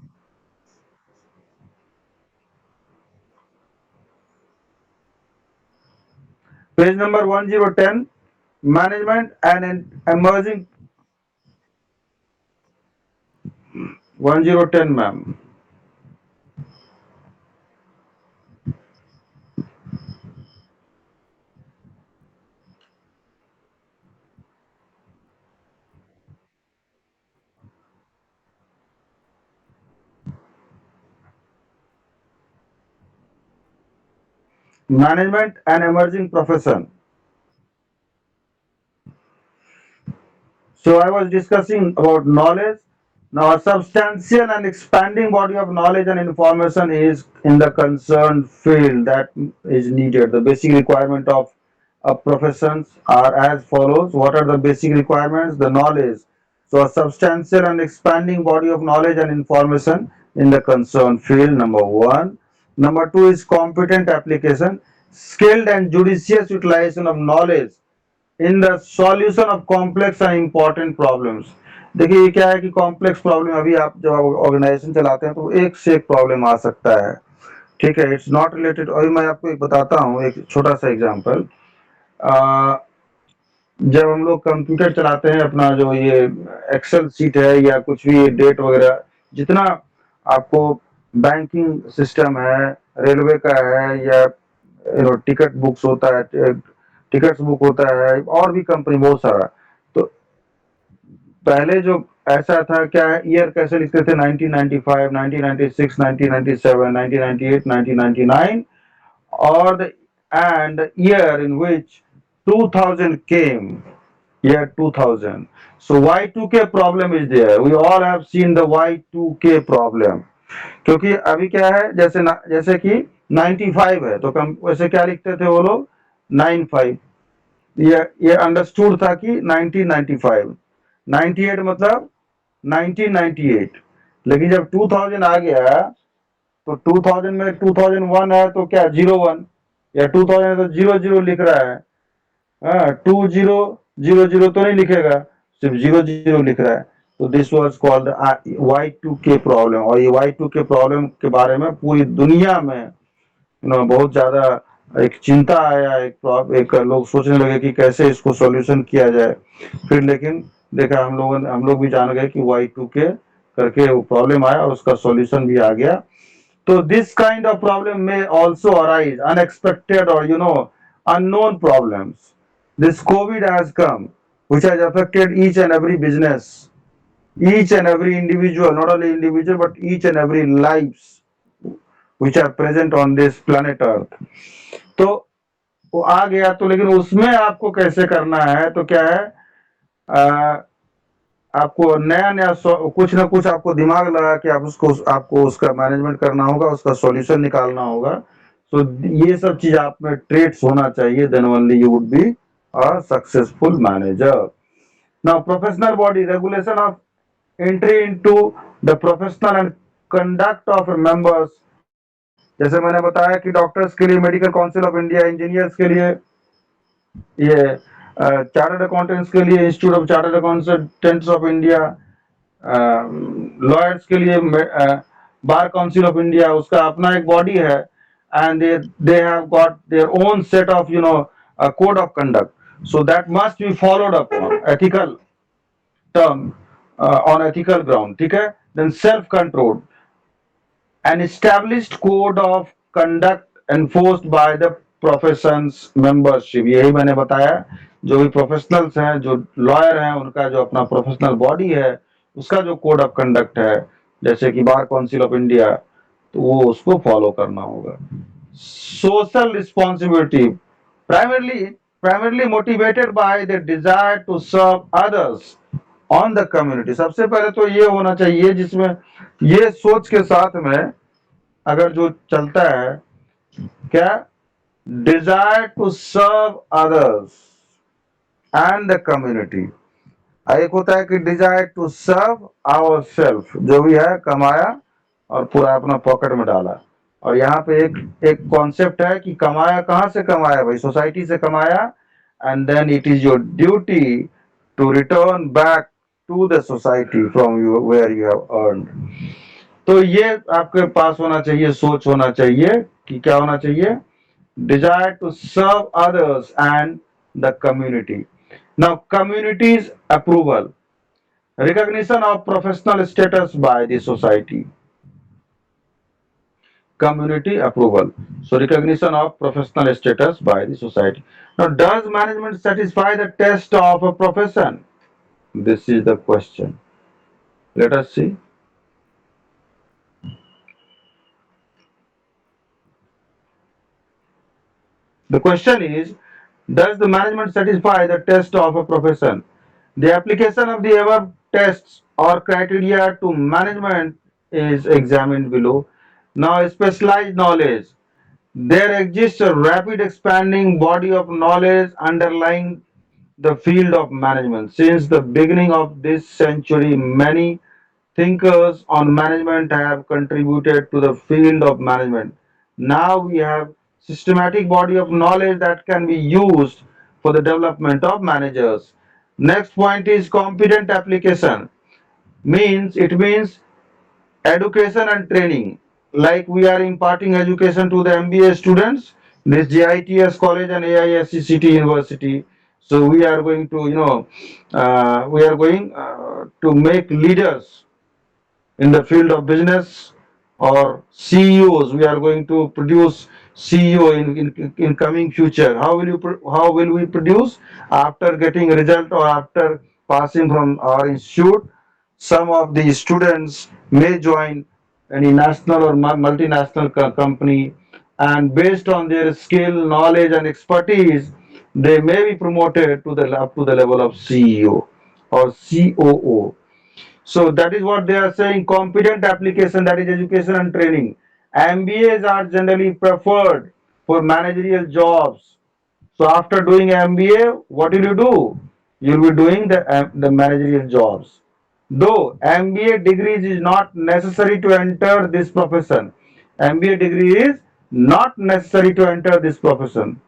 Page number 1010, management and emerging 1010, ma'am. Management and emerging profession. So I was discussing about knowledge. Now, a substantial and expanding body of knowledge and information is in the concerned field that is needed. The basic requirement of professions are as follows. What are the basic requirements? The knowledge. So, a substantial and expanding body of knowledge and information in the concerned field, number one. Number two is competent application, skilled and judicious utilization of knowledge in the solution of complex and important problems. देखिए ये क्या है कि complex problem अभी आप जब organisation चलाते हैं तो एक से एक प्रॉब्लम आ सकता है, ठीक है, इट्स नॉट रिलेटेड। अभी मैं आपको एक बताता हूँ एक छोटा सा एग्जांपल। जब हम लोग कंप्यूटर चलाते हैं अपना जो ये एक्सेल सीट है या कुछ भी डेट वगैरह, जितना आपको बैंकिंग सिस्टम है, रेलवे का है, या टिकट बुक्स होता है, टिकट्स बुक होता है, और भी कंपनी बहुत सारा। तो पहले जो ऐसा था, क्या ईयर कैसे लिखते थे, 1995, 1996, 1997, 1998, 1999, or the and the year in which 2000 came, year 2000. So Y2K problem is there. We all have seen the Y2K problem. क्योंकि अभी क्या है, जैसे कि 95 है तो कम वैसे क्या लिखते थे वो लोग, 95। ये अंडरस्टूड था कि 1995, 98 मतलब 1998। लेकिन जब 2000 आ गया तो 2000 में 2001 है तो क्या 01, या 2000 है तो 00 लिख रहा है। हाँ, 2000 तो नहीं लिखेगा, सिर्फ 00 लिख रहा है। तो this was called Y2K problem. और ये Y2K प्रॉब्लम के बारे में पूरी दुनिया में बहुत ज्यादा एक चिंता आया, एक लोग सोचने लगे कि कैसे इसको सॉल्यूशन किया जाए। फिर लेकिन देखा हम लोग भी जान गए कि Y2K करके वो प्रॉब्लम आया और उसका सॉल्यूशन भी आ गया। तो दिस काइंड ऑफ प्रॉब्लम में ऑल्सो अराइज अनएक्सपेक्टेड और unknown problems. This COVID has come, which has affected each and every business, each and every individual, not only individual but each and every lives which are present on this planet Earth. तो वो आ गया, तो लेकिन उसमें आपको कैसे करना है, तो क्या है, आपको नया नया कुछ ना कुछ आपको दिमाग लगा कि आपको उसका मैनेजमेंट करना होगा, उसका सॉल्यूशन निकालना होगा। तो ये सब चीज आप में ट्रेट्स होना चाहिए, then only you would be a successful manager. Now professional body regulation of entry into the professional and conduct of members. जैसे मैंने बताया कि डॉक्टर्स के लिए medical council of India, engineers के लिए ये चार्टर्ड अकाउंटेंट्स के लिए institute of chartered accountants of India, lawyers के लिए बार काउंसिल ऑफ इंडिया, उसका अपना एक बॉडी है, and they have got their own set of code of conduct, so that must be followed upon ethical term, on ethical ground, ठीक है। Then self control, an established code of conduct enforced by the professions membership। यही मैंने बताया, जो भी professionals हैं, जो lawyer हैं, उनका जो अपना प्रोफेशनल बॉडी है, उसका जो कोड ऑफ कंडक्ट है, जैसे कि बार काउंसिल ऑफ इंडिया, तो वो उसको फॉलो करना होगा। Social responsibility, primarily primarily motivated by the desire to serve others on the community. सबसे पहले तो ये होना चाहिए जिसमें ये सोच के साथ में अगर जो चलता है, क्या, desire to serve others and the community. एक होता है कि desire to serve our self, जो भी है कमाया और पूरा अपना पॉकेट में डाला। और यहाँ पे एक कॉन्सेप्ट है कि कमाया कहाँ से कमाया भाई, सोसाइटी से कमाया, and then it is your duty to return back to the society from you where you have earned. तो ये आपके पास होना चाहिए, सोच होना चाहिए कि क्या होना चाहिए, desire to serve others and the community. Now community's approval, recognition of professional status by the society, community approval, so recognition of professional status by the society. Now does management satisfy the test of a profession? This is the question. Let us see. The question is, does the management satisfy the test of a profession? The application of the above tests or criteria to management is examined below. Now, specialized knowledge. There exists a rapid expanding body of knowledge underlying the field of management. Since the beginning of this century, many thinkers on management have contributed to the field of management. Now we have systematic body of knowledge that can be used for the development of managers. Next point is competent application. It means education and training. Like we are imparting education to the MBA students, this JITS college and AISCCT university. So we are going to, we are going to make leaders in the field of business or CEOs. We are going to produce CEO in coming future. How will we produce? After getting result or after passing from our institute, some of the students may join any national or multinational company, and based on their skill, knowledge, and expertise, they may be promoted to the up to the level of CEO or COO. So that is what they are saying. Competent application, that is education and training. MBAs are generally preferred for managerial jobs. So after doing MBA, what will you do? You will be doing the managerial jobs. Though MBA degrees is not necessary to enter this profession. MBA degree is not necessary to enter this profession.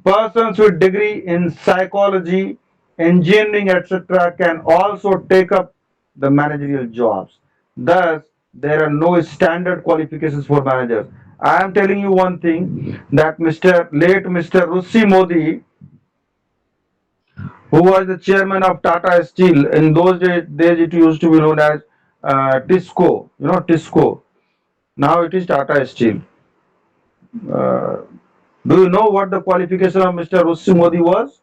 Persons with degree in psychology, engineering, etc., can also take up the managerial jobs. Thus, there are no standard qualifications for managers. I am telling you one thing that Mr. Russi Modi, who was the chairman of Tata Steel, in those days it used to be known as Tisco. You know Tisco. Now it is Tata Steel. Uh, do you know what the qualification of Mr. Russi Modi was?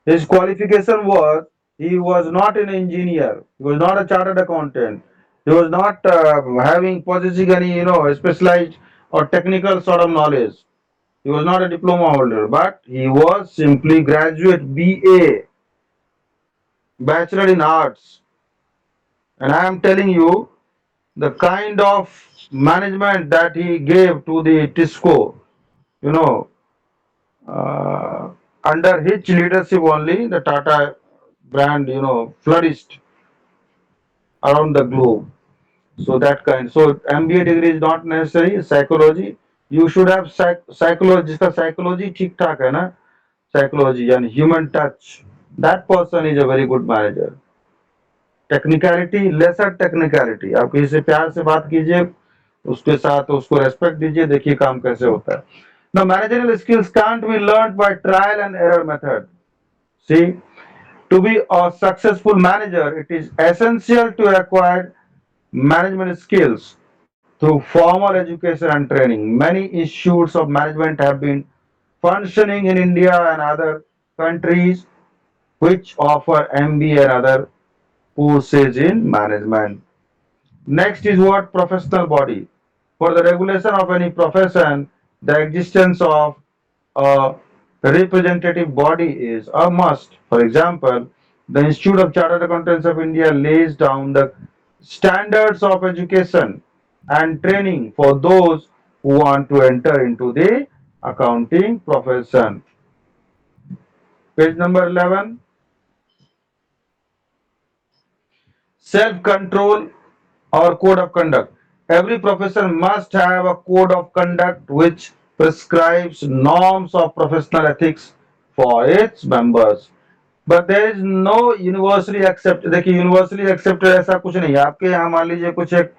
His qualification was he was not an engineer, he was not a chartered accountant, he was not having possessing any specialized or technical sort of knowledge. He was not a diploma holder, but he was simply graduate BA, Bachelor in Arts. And I am telling you the kind of management that he gave to the Tisco, you know, uh, under his leadership only the Tata brand, flourished around the globe. So that kind. So MBA degree is not necessary. Psychology, you should have psychology. जिसका psychology ठीक ठाक है ना, psychology and human touch. That person is a very good manager. Technicality, lesser technicality, आप किसी से प्यार से बात कीजिए, उसके साथ उसको रेस्पेक्ट दीजिए, देखिए काम कैसे होता है. Now managerial skills can't be learned by trial and error method. See, to be a successful manager, it is essential to acquire management skills through formal education and training. Many institutes of management have been functioning in India and other countries which offer MBA and other courses in management. Next is what professional body. For the regulation of any profession, the existence of a representative body is a must. For example, the Institute of Chartered Accountants of India lays down the standards of education and training for those who want to enter into the accounting profession. Page number 11. Self control or code of conduct. Every profession must have a code of conduct which prescribes norms of professional ethics for its members. But there is no universally accepted. देखिए universally accepted ऐसा कुछ नहीं है. आपके यहाँ मान लीजिए कुछ एक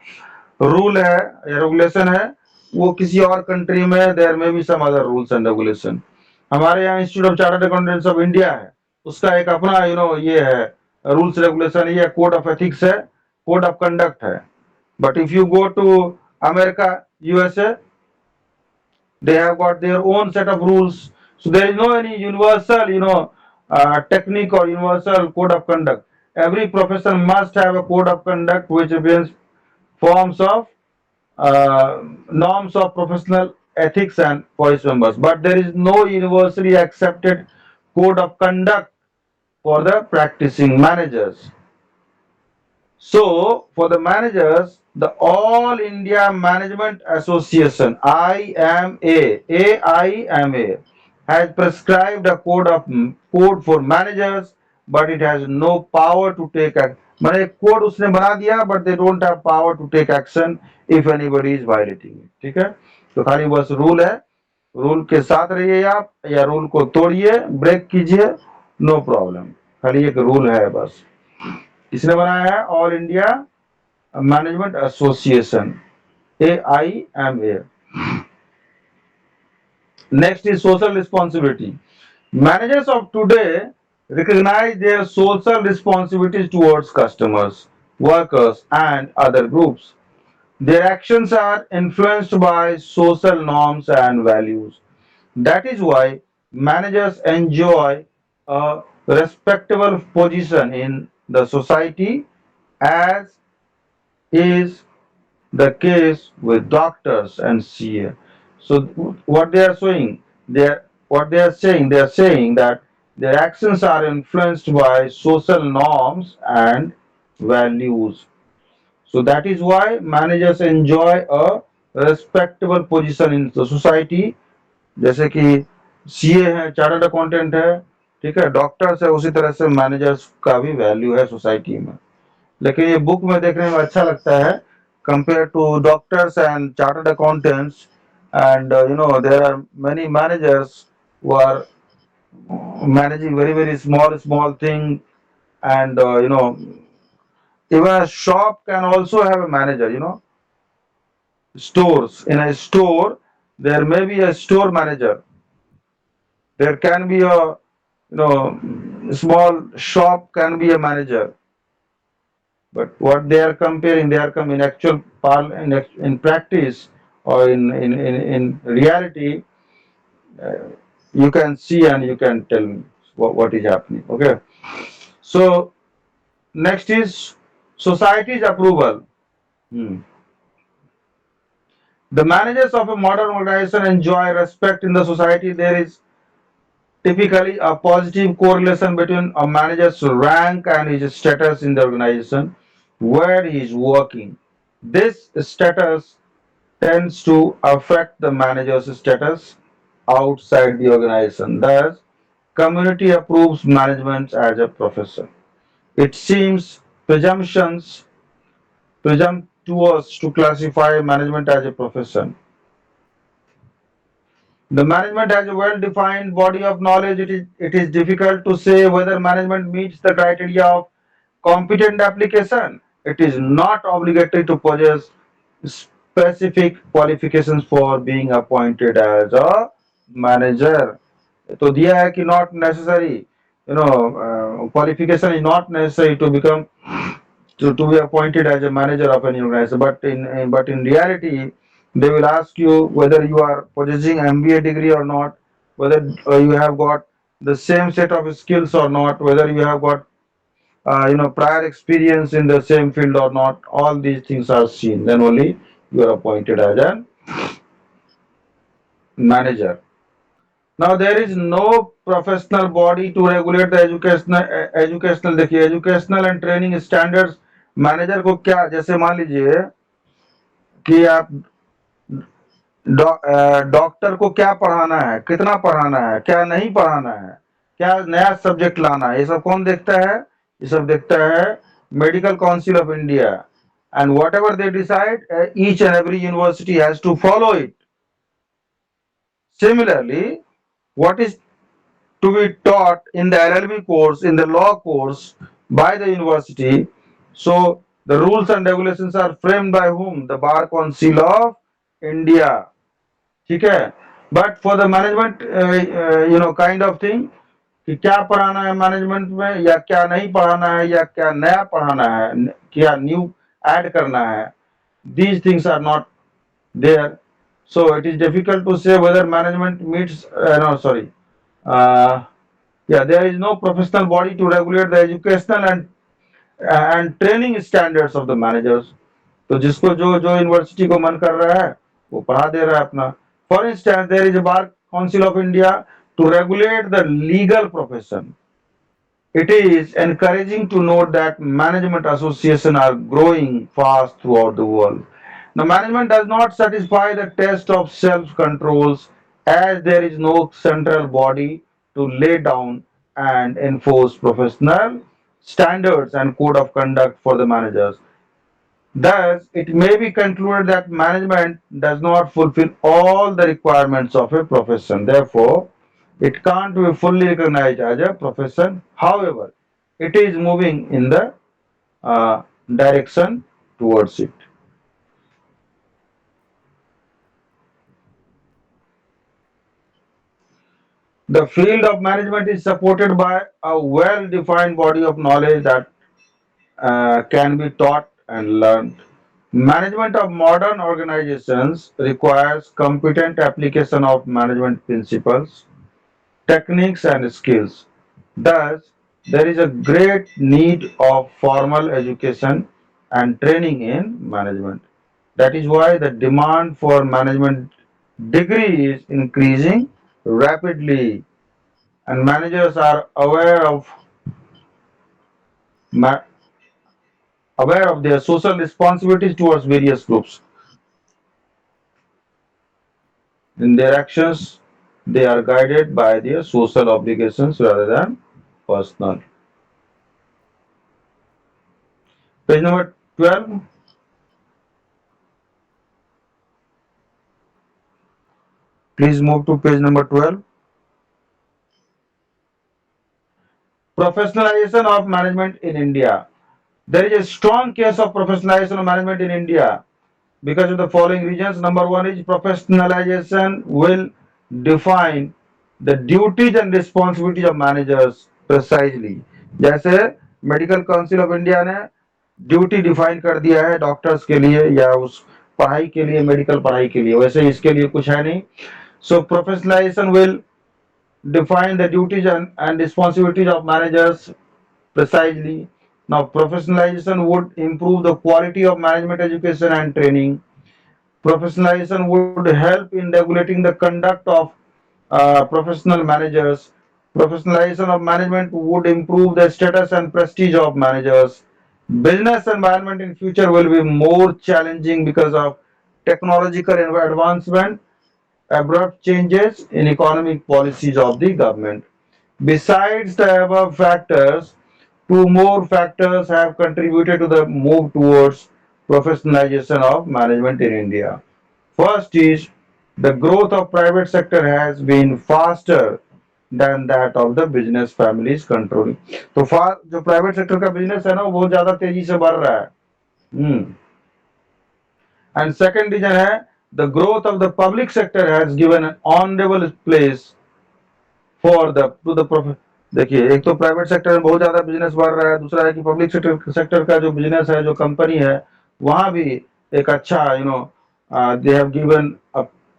रूल है या रेगुलेशन है, वो किसी और कंट्री में देयर में भी some other rules and regulation. हमारे यहाँ institute of chartered accountants of India है, उसका एक अपना ये है रूल्स रेगुलेशन, ये कोड ऑफ एथिक्स है, कोड ऑफ कंडक्ट है. But if you go to America, USA, they have got their own set of rules. So there is no any universal, technique or universal code of conduct. Every profession must have a code of conduct which reveals forms of norms of professional ethics and for its members. But there is no universally accepted code of conduct for the practicing managers. So, for the managers, the All India Management Association AIMA has prescribed a code for managers, but it has no power to take action. मैंने एक code उसने बना दिया, but they don't have power to take action if anybody is violating it. ठीक है, तो खाली बस रूल है, रूल के साथ रहिए आप, या रूल को तोड़िए, ब्रेक कीजिए, नो प्रॉब्लम, खाली एक रूल है बस. किसने बनाया है? All India management association AIMA. Next is social responsibility. Managers of today recognize their social responsibilities towards customers, workers, and other groups. Their actions are influenced by social norms and values. That is why managers enjoy a respectable position in the society, as is the case with doctors and CA. So what they are saying, they are saying that their actions are influenced by social norms and values. So that is why managers enjoy a respectable position in the society. जैसे कि CA है, chartered accountant है, ठीक है, doctors है, उसी तरह से मैनेजर्स का भी वैल्यू है सोसाइटी में. लेकिन ये बुक में देखने में अच्छा लगता है, compared to doctors and chartered accountants, and there are many managers who are managing very small thing, and even a shop can also have a manager. Stores, in a store there may be a store manager, there can be a small shop can be a manager. But what they are comparing, they are coming in actual in practice, or in reality, you can see and you can tell me what is happening. Okay. So next is society's approval. Hmm. The managers of a modern organization enjoy respect in the society. There is typically a positive correlation between a manager's rank and his status in the organization where he is working. This status tends to affect the manager's status outside the organization. Thus, community approves management as a profession. It seems presumptuous to classify management as a profession. The management has a well-defined body of knowledge. It is difficult to say whether management meets the criteria of competent application. It is not obligatory to possess specific qualifications for being appointed as a manager. तो दिया है कि not necessary, qualification is not necessary to become to be appointed as a manager of any organization. But in reality, they will ask you whether you are possessing MBA degree or not, whether you have got the same set of skills or not, whether you have got prior experience in the same field or not. All these things are seen. Then only you are appointed as a manager. Now there is no professional body to regulate the educational देखिए educational and training standards. Manager को क्या, जैसे मान लीजिए कि आप doctor को क्या पढ़ाना है, कितना पढ़ाना है, क्या नहीं पढ़ाना है, क्या नया सब्जेक्ट लाना है, ये सब कौन देखता है? ये सब देखता है medical council of India. And whatever they decide, each and every university has to follow it. Similarly, what is to be taught in the LLB course, in the law course by the university. So the rules and regulations are framed by whom? The Bar Council of India. ठीक है. But for the management, kind of thing, कि क्या पढ़ाना है management में, या क्या नहीं पढ़ाना है, या क्या नया पढ़ाना है, क्या न्यू ऐड करना है, these things are not there. So it is difficult to say whether management meets. No, sorry. There is no professional body to regulate the educational and training standards of the managers. तो जिसको जो जो university को मन कर रहा है वो पढ़ा दे रहा है अपना. For instance, there is a Bar Council of India to regulate the legal profession. It is encouraging to note that management associations are growing fast throughout the world. Now, management does not satisfy the test of self controls as there is no central body to lay down and enforce professional standards and code of conduct for the managers. Thus, it may be concluded that management does not fulfill all the requirements of a profession. Therefore, it can't be fully recognized as a profession. However, it is moving in the direction towards it. The field of management is supported by a well defined body of knowledge that can be taught and learned. Management of modern organizations requires competent application of management principles, techniques, and skills. Thus, there is a great need of formal education and training in management. That is why the demand for management degree is increasing rapidly, and managers are ma- aware of their social responsibilities towards various groups. In their actions, they are guided by their social obligations rather than personal. Page number 12. Please move to page number 12. Professionalization of management in India. There is a strong case of professionalization of management in India because of the following reasons. Number one is professionalization will define the duties and responsibilities of managers precisely. जैसे medical council of India ने duty define कर दिया है doctors के लिए या उस पढ़ाई के लिए, मेडिकल पढ़ाई के लिए, वैसे इसके लिए कुछ है नहीं. So professionalization will define the duties and responsibilities of managers precisely. Now, professionalization would improve the quality of management education and training. Professionalization would help in regulating the conduct of professional managers. Professionalization of management would improve the status and prestige of managers. Business environment in future will be more challenging because of technological advancement, abrupt changes in economic policies of the government. Besides the above factors, two more factors have contributed to the move towards professionalization of management in India. First is the growth of private sector has been faster than that of the business families controlling. तो जो private sector का business है ना वो बहुत ज्यादा तेजी से बढ़ रहा है. एंड सेकंड रीजन है the growth of the public sector has given an honorable place for the to the profit. देखिए एक तो प्राइवेट सेक्टर में बहुत ज्यादा बिजनेस बढ़ रहा है, दूसरा है कि पब्लिक सेक्टर का जो बिजनेस है, जो कंपनी है, वहां भी एक अच्छा they have given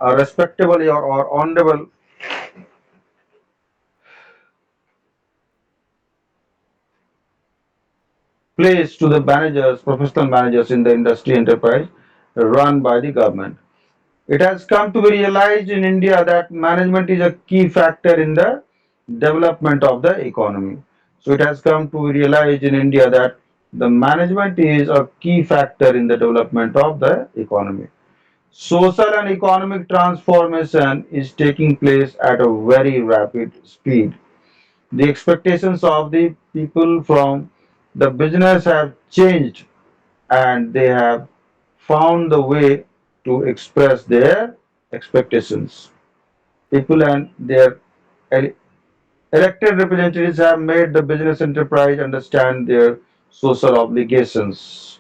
a respectable or honorable place to the managers, professional managers in the industry enterprise run by the government. It has come to be realized in India that management is a key factor in the development of the economy. So it has come to be realized in India that the management is a key factor in the development of the economy. Social and economic transformation is taking place at a very rapid speed. The expectations of the people from the business have changed and they have found the way to express their expectations. People and their elected representatives have made the business enterprise understand their social obligations.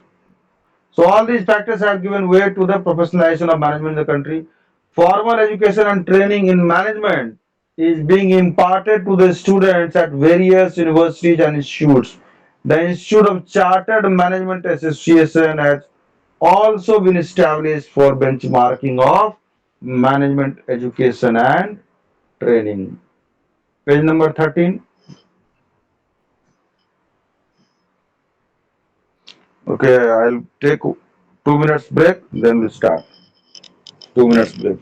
So all these factors have given way to the professionalization of management in the country. Formal education and training in management is being imparted to the students at various universities and institutes. The Institute of Chartered Management Association has also been established for benchmarking of management education and training. Page number 13. Okay, I'll take 2 minutes break, then we'll start. 2 minutes break.